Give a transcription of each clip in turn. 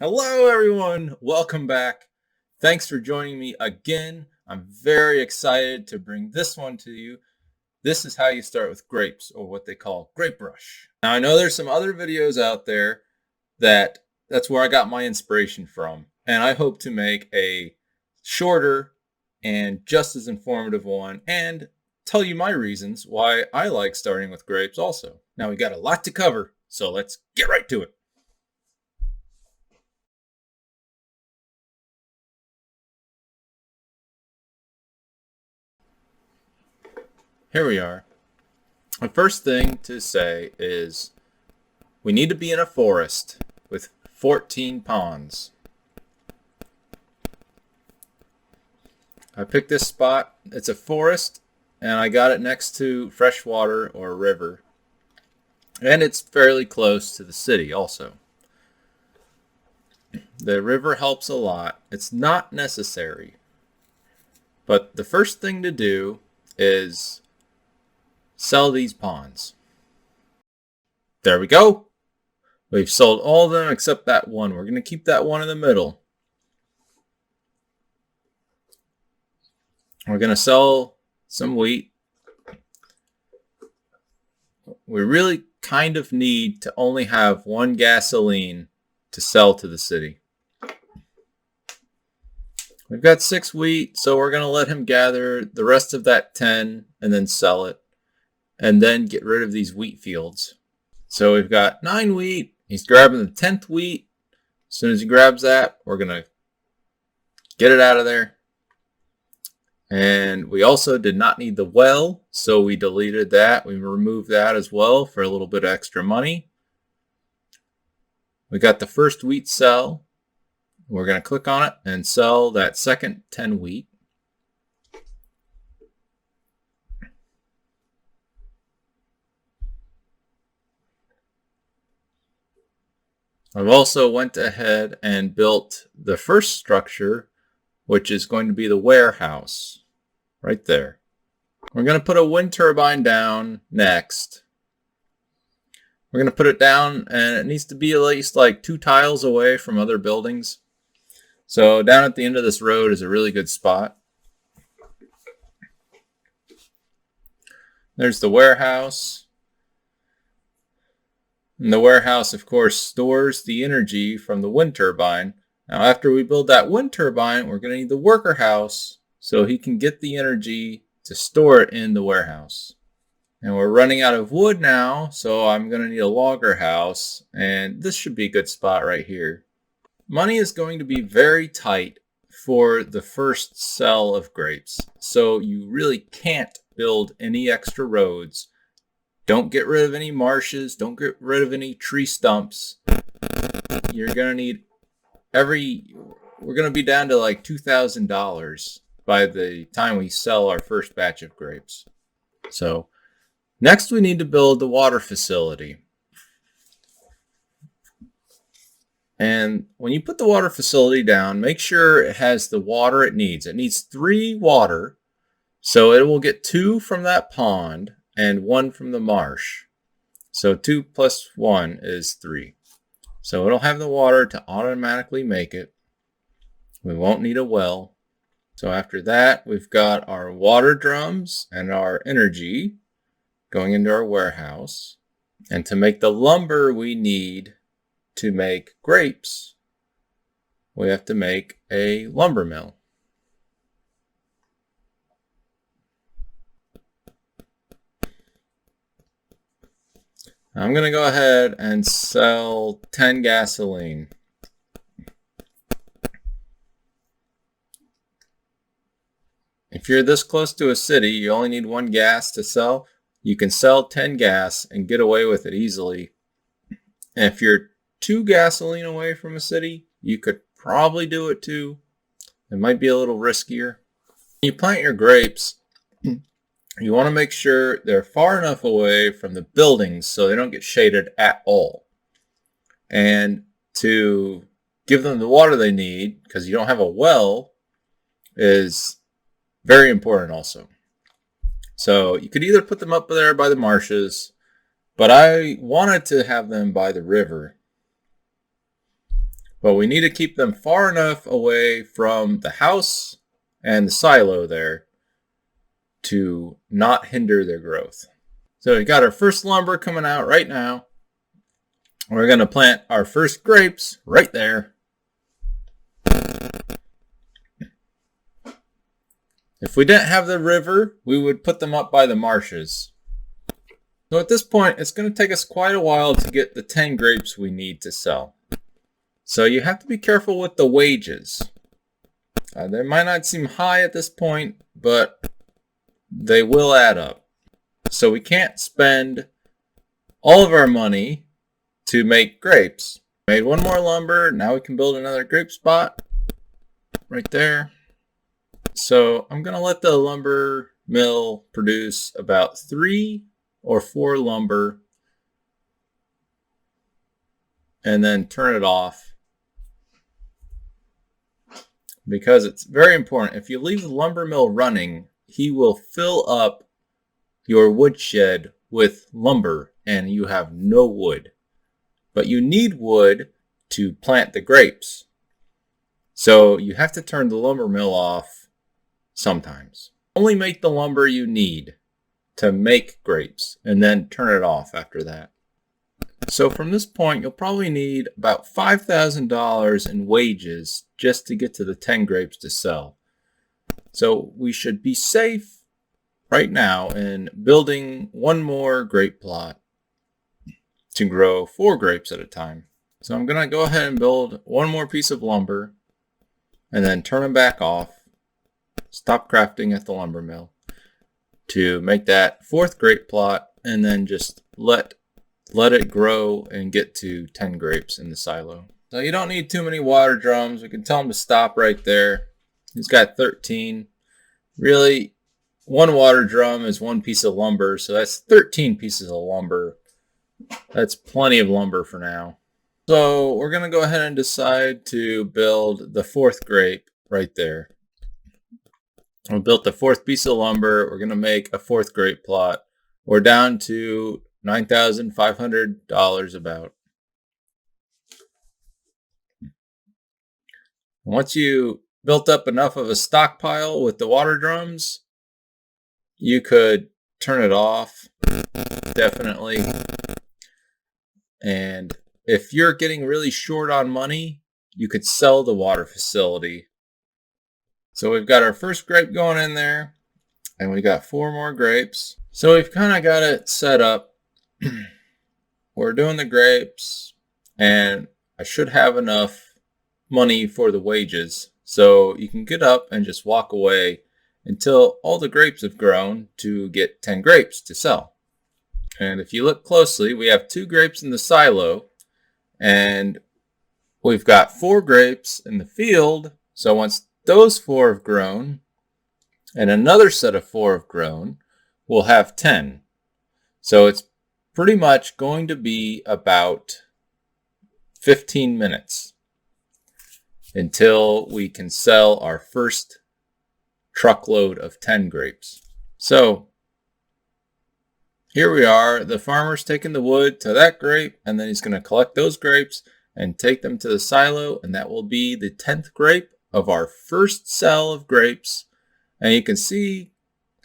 Hello, everyone. Welcome back. Thanks for joining me again. I'm very excited to bring this one to you. This is how you start with grapes, or what they call Grape Rush. Now, I know there's some other videos out there that's where I got my inspiration from, and I hope to make a shorter and just as informative one and tell you my reasons why I like starting with grapes also. Now, we got a lot to cover, so let's get right to it. Here we are. The first thing to say is we need to be in a forest with 14 ponds. I picked this spot. It's a forest, and I got it next to fresh water or a river. And it's fairly close to the city also. The river helps a lot. It's not necessary. But the first thing to do is sell these ponds. There we go. We've sold all of them except that one. We're going to keep that one in the middle. We're going to sell some wheat. We really kind of need to only have one gasoline to sell to the city. We've got 6 wheat, so we're going to let him gather the rest of that 10 and then sell it. And then get rid of these wheat fields. So we've got 9 wheat. He's grabbing the 10th wheat. As soon as he grabs that, we're going to get it out of there. And we also did not need the well, so we deleted that. We removed that as well for a little bit extra money. We got the first wheat sell. We're going to click on it and sell that second 10 wheat. I've also went ahead and built the first structure, which is going to be the warehouse right there. We're going to put a wind turbine down next. We're going to put it down, and it needs to be at least like 2 tiles away from other buildings. So down at the end of this road is a really good spot. There's the warehouse. And the warehouse, of course, stores the energy from the wind turbine. Now, after we build that wind turbine, we're going to need the worker house so he can get the energy to store it in the warehouse. And we're running out of wood now, so I'm going to need a logger house. And this should be a good spot right here. Money is going to be very tight for the first sell of grapes. So you really can't build any extra roads. Don't get rid of any marshes. Don't get rid of any tree stumps. You're going to need we're going to be down to like $2,000 by the time we sell our first batch of grapes. So next we need to build the water facility. And when you put the water facility down, make sure it has the water it needs. It needs 3 water. So it will get 2 from that pond and 1 from the marsh. So 2 plus 1 is 3. So it'll have the water to automatically make it. We won't need a well. So after that, we've got our water drums and our energy going into our warehouse. And to make the lumber we need to make grapes, we have to make a lumber mill. I'm going to go ahead and sell 10 gasoline. If you're this close to a city, you only need 1 gas to sell. You can sell 10 gas and get away with it easily. And if you're 2 gasoline away from a city, you could probably do it too. It might be a little riskier. When you plant your grapes, you want to make sure they're far enough away from the buildings so they don't get shaded at all. And to give them the water they need, because you don't have a well, is very important also. So you could either put them up there by the marshes, but I wanted to have them by the river. But we need to keep them far enough away from the house and the silo there to not hinder their growth. So we got our first lumber coming out right now. We're going to plant our first grapes right there. If we didn't have the river, we would put them up by the marshes. So at this point, it's going to take us quite a while to get the 10 grapes we need to sell. So you have to be careful with the wages. They might not seem high at this point, but they will add up. So we can't spend all of our money to make grapes. Made one more lumber. Now we can build another grape spot right there. So I'm going to let the lumber mill produce about 3 or 4 lumber and then turn it off, because it's very important. If you leave the lumber mill running, he will fill up your woodshed with lumber and you have no wood. But you need wood to plant the grapes. So you have to turn the lumber mill off sometimes. Only make the lumber you need to make grapes and then turn it off after that. So from this point, you'll probably need about $5,000 in wages just to get to the 10 grapes to sell. So we should be safe right now in building one more grape plot to grow 4 grapes at a time. So I'm going to go ahead and build one more piece of lumber and then turn them back off. Stop crafting at the lumber mill to make that 4th grape plot, and then just let it grow and get to 10 grapes in the silo. So you don't need too many water drums. We can tell him to stop right there. He's got 13. Really, one water drum is 1 piece of lumber, so that's 13 pieces of lumber. That's plenty of lumber for now. So we're going to go ahead and decide to build the 4th grape right there. We built the 4th piece of lumber. We're going to make a 4th grape plot. We're down to $9,500 about. Once you built up enough of a stockpile with the water drums, you could turn it off, definitely. And if you're getting really short on money, you could sell the water facility. So we've got our first grape going in there, and we got 4 more grapes. So we've kind of got it set up. We're doing the grapes, and I should have enough money for the wages. So you can get up and just walk away until all the grapes have grown to get 10 grapes to sell. And if you look closely, we have 2 grapes in the silo, and we've got 4 grapes in the field. So once those 4 have grown, and another set of 4 have grown, we'll have 10. So it's pretty much going to be about 15 minutes until we can sell our first truckload of 10 grapes. So here we are. The farmer's taking the wood to that grape, and then he's going to collect those grapes and take them to the silo, and that will be the 10th grape of our first sell of grapes. And you can see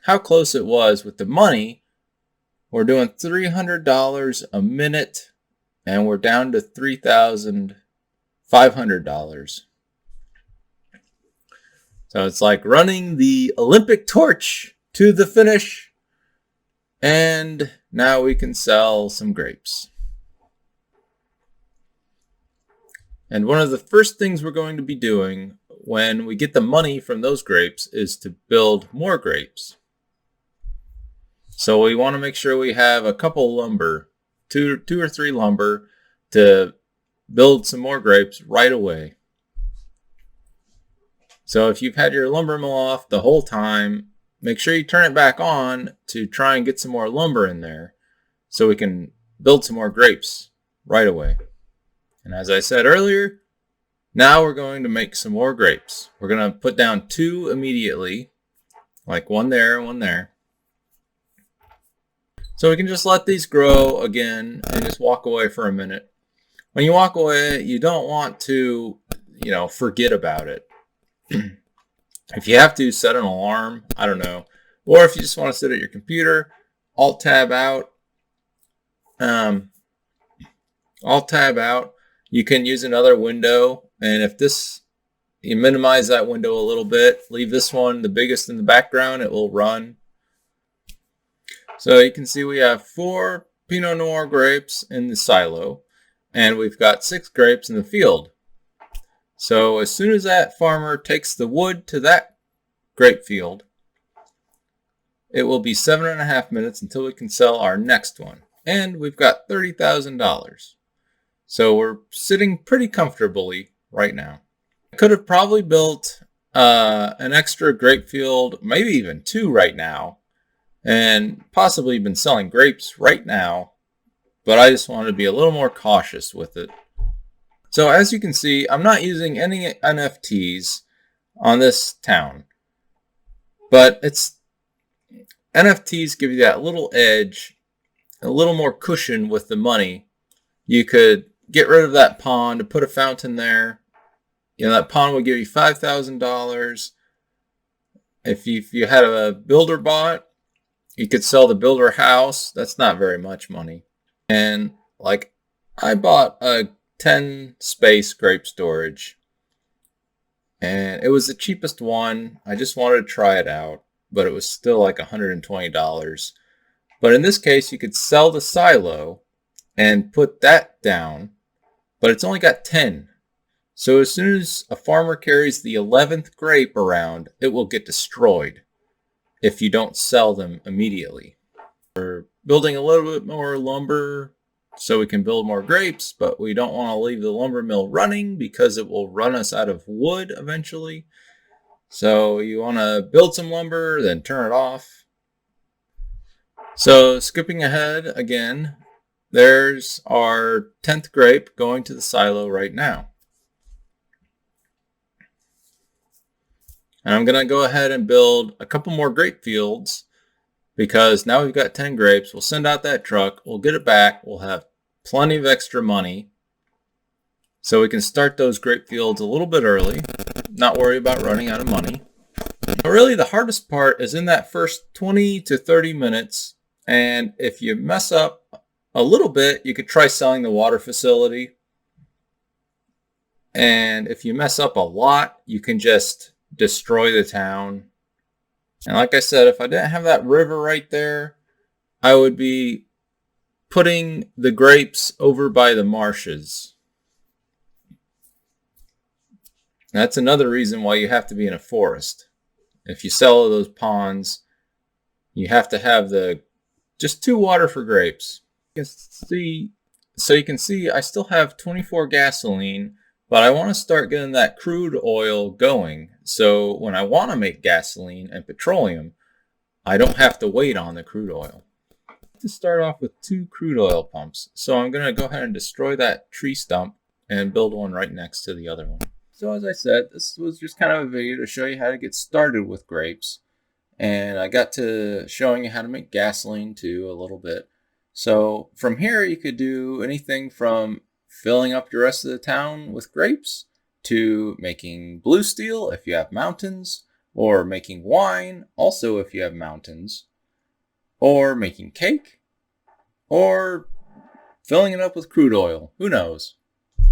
how close it was with the money. We're doing $300 a minute, and we're down to $3,500. So it's like running the Olympic torch to the finish, and now we can sell some grapes. And one of the first things we're going to be doing when we get the money from those grapes is to build more grapes. So we want to make sure we have a couple lumber, two or 3 lumber, to build some more grapes right away. So if you've had your lumber mill off the whole time, make sure you turn it back on to try and get some more lumber in there so we can build some more grapes right away. And as I said earlier, now we're going to make some more grapes. We're going to put down 2 immediately, like one there, one there. So we can just let these grow again and just walk away for a minute. when you walk away, you don't want to, forget about it. If you have to, set an alarm. I don't know. Or if you just want to sit at your computer, Alt tab out. Alt tab out. You can use another window, and if you minimize that window a little bit, leave this one the biggest in the background, it will run. So you can see we have 4 Pinot Noir grapes in the silo, and we've got 6 grapes in the field. So as soon as that farmer takes the wood to that grape field, it will be 7.5 minutes until we can sell our next one. And we've got $30,000. So we're sitting pretty comfortably right now. I could have probably built an extra grape field, maybe even 2 right now, and possibly been selling grapes right now, but I just wanted to be a little more cautious with it. So as you can see, I'm not using any NFTs on this town, but NFTs give you that little edge, a little more cushion with the money. You could get rid of that pond and put a fountain there. That pond would give you $5,000. If you had a builder bot, you could sell the builder house. That's not very much money. And I bought a 10 space grape storage, and it was the cheapest one. I just wanted to try it out, but it was still like $120. But in this case, you could sell the silo and put that down, but it's only got 10. So as soon as a farmer carries the 11th grape around, it will get destroyed if you don't sell them immediately. We're building a little bit more lumber so we can build more grapes, but we don't want to leave the lumber mill running because it will run us out of wood eventually. So you want to build some lumber, then turn it off. So skipping ahead again, there's our 10th grape going to the silo right now. And I'm going to go ahead and build a couple more grape fields because now we've got 10 grapes. We'll send out that truck. We'll get it back. We'll have plenty of extra money. So we can start those grape fields a little bit early, not worry about running out of money. But really the hardest part is in that first 20 to 30 minutes. And if you mess up a little bit, you could try selling the water facility. And if you mess up a lot, you can just destroy the town. And like I said, if I didn't have that river right there, I would be putting the grapes over by the marshes. That's another reason why you have to be in a forest. If you sell those ponds, you have to have just 2 water for grapes. You can see I still have 24 gasoline, but I want to start getting that crude oil going. So when I want to make gasoline and petroleum, I don't have to wait on the crude oil. To start off with 2 crude oil pumps. So I'm going to go ahead and destroy that tree stump and build one right next to the other one. So as I said, this was just kind of a video to show you how to get started with grapes. And I got to showing you how to make gasoline too a little bit. So from here you could do anything from filling up the rest of the town with grapes to making blue steel if you have mountains, or making wine also if you have mountains, or making cake, or filling it up with crude oil. Who knows?